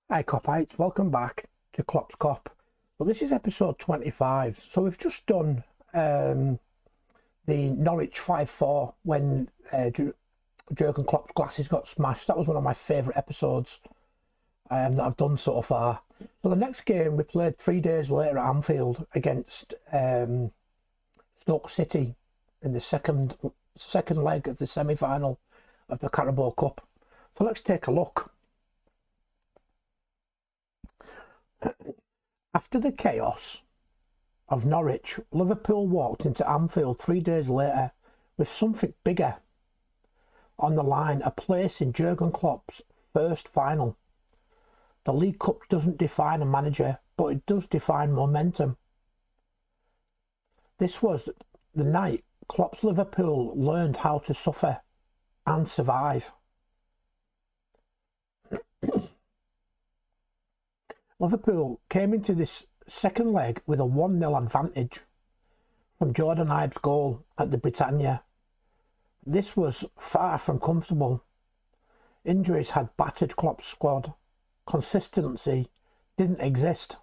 Hi Kopites, welcome back to Klopp's Cop. Well, this is episode 25. So we've just done the Norwich 5-4 when Jurgen Klopp's glasses got smashed. That was one of my favourite episodes that I've done so far. So the next game we played 3 days later at Anfield against Stoke City in the second leg of the semi-final of the Carabao Cup. So let's take a look. After the chaos of Norwich, Liverpool walked into Anfield 3 days later with something bigger on the line, a place in Jurgen Klopp's first final. The League Cup doesn't define a manager, but it does define momentum. This was the night Klopp's Liverpool learned how to suffer and survive. Liverpool came into this second leg with a 1-0 advantage from Jordan Ibe's goal at the Britannia. This was far from comfortable. Injuries had battered Klopp's squad. Consistency didn't exist.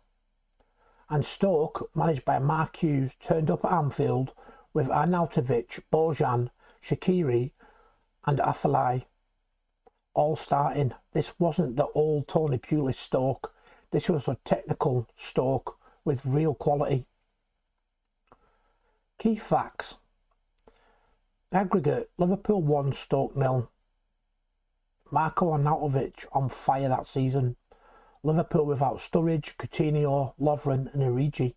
And Stoke, managed by Mark Hughes, turned up at Anfield with Arnautovic, Bojan, Shaqiri and Afellay all starting. This wasn't the old Tony Pulis Stoke. This was a technical Stoke with real quality. Key facts. Aggregate, Liverpool 1, Stoke 0. Marko Arnautovic on fire that season. Liverpool without Sturridge, Coutinho, Lovren and Origi.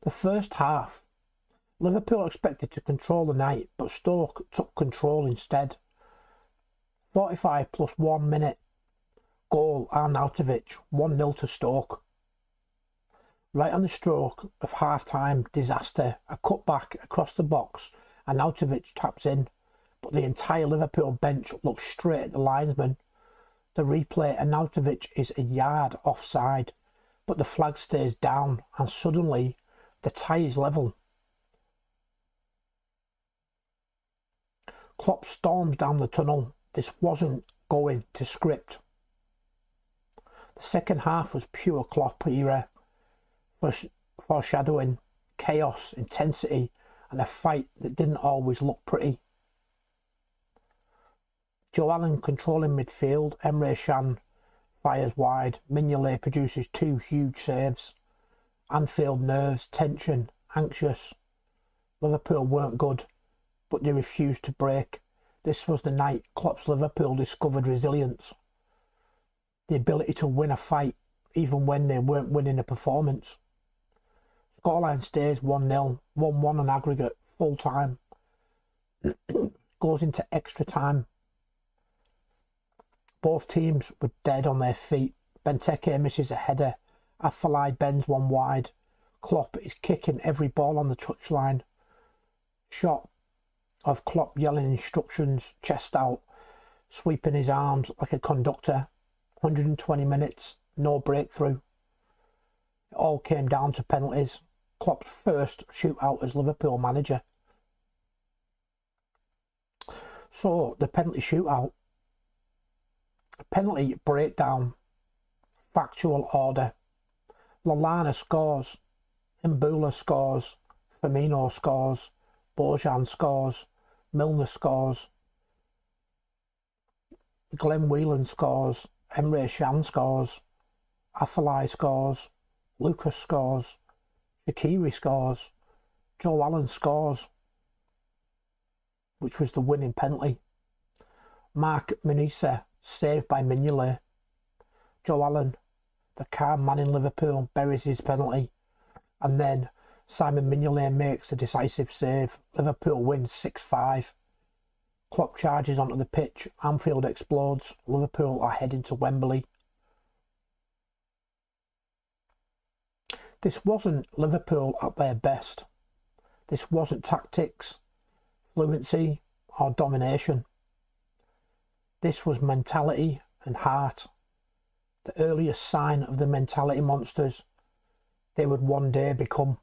The first half, Liverpool expected to control the night, but Stoke took control instead. 45 plus 1 minute. Goal, Arnautovic, 1-0 to Stoke. Right on the stroke of half-time, disaster. A cutback across the box. Arnautovic taps in, but the entire Liverpool bench looks straight at the linesman. The replay, Arnautovic is a yard offside, but the flag stays down and suddenly the tie is level. Klopp storms down the tunnel. This wasn't going to script. The second half was pure Klopp era, foreshadowing chaos, intensity and a fight that didn't always look pretty. Joe Allen controlling midfield, Emre Can fires wide, Mignolet produces 2 huge saves. Anfield nerves, tension, anxious. Liverpool weren't good, but they refused to break. This was the night Klopp's Liverpool discovered resilience. The ability to win a fight even when they weren't winning a performance. Scoreline stays 1-0, 1-1 on aggregate, full time. Goes into extra time. Both teams were dead on their feet. Benteke misses a header. Afellay bends one wide. Klopp is kicking every ball on the touchline. Shot of Klopp yelling instructions, chest out, sweeping his arms like a conductor. 120 minutes, no breakthrough. It all came down to penalties. Klopp's first shootout as Liverpool manager. So, the penalty shootout. Penalty breakdown. Factual order. Lallana scores. Mbula scores. Firmino scores. Bojan scores. Milner scores. Glenn Whelan scores. Emre Can scores. Afellay scores. Lucas scores. Shaqiri scores. Joe Allen scores, which was the winning penalty. Mark Manisa saved by Mignolet. Joe Allen, the calm man in Liverpool, buries his penalty. And then Simon Mignolet makes the decisive save. Liverpool wins 6-5. Klopp charges onto the pitch. Anfield explodes. Liverpool are heading to Wembley. This wasn't Liverpool at their best. This wasn't tactics, fluency or domination. This was mentality and heart. The earliest sign of the mentality monsters they would one day become.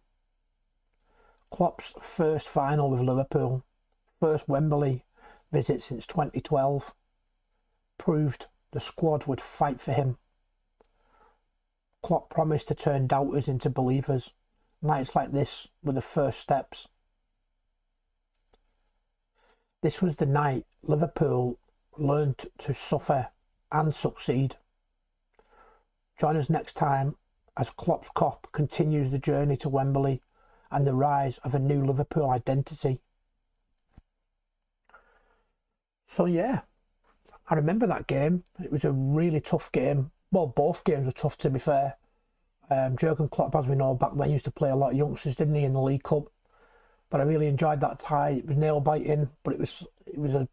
Klopp's first final with Liverpool, first Wembley visit since 2012, proved the squad would fight for him. Klopp promised to turn doubters into believers. Nights like this were the first steps. This was the night Liverpool learned to suffer and succeed. Join us next time as Klopp's Kop continues the journey to Wembley and the rise of a new Liverpool identity. So yeah, I remember that game. It was a really tough game. Well, both games were tough, to be fair. Jurgen Klopp, as we know, back then used to play a lot of youngsters, didn't he, in the League Cup? But I really enjoyed that tie. It was nail biting, but it was a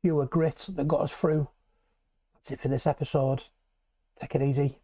pure grit that got us through. That's it for this episode. Take it easy.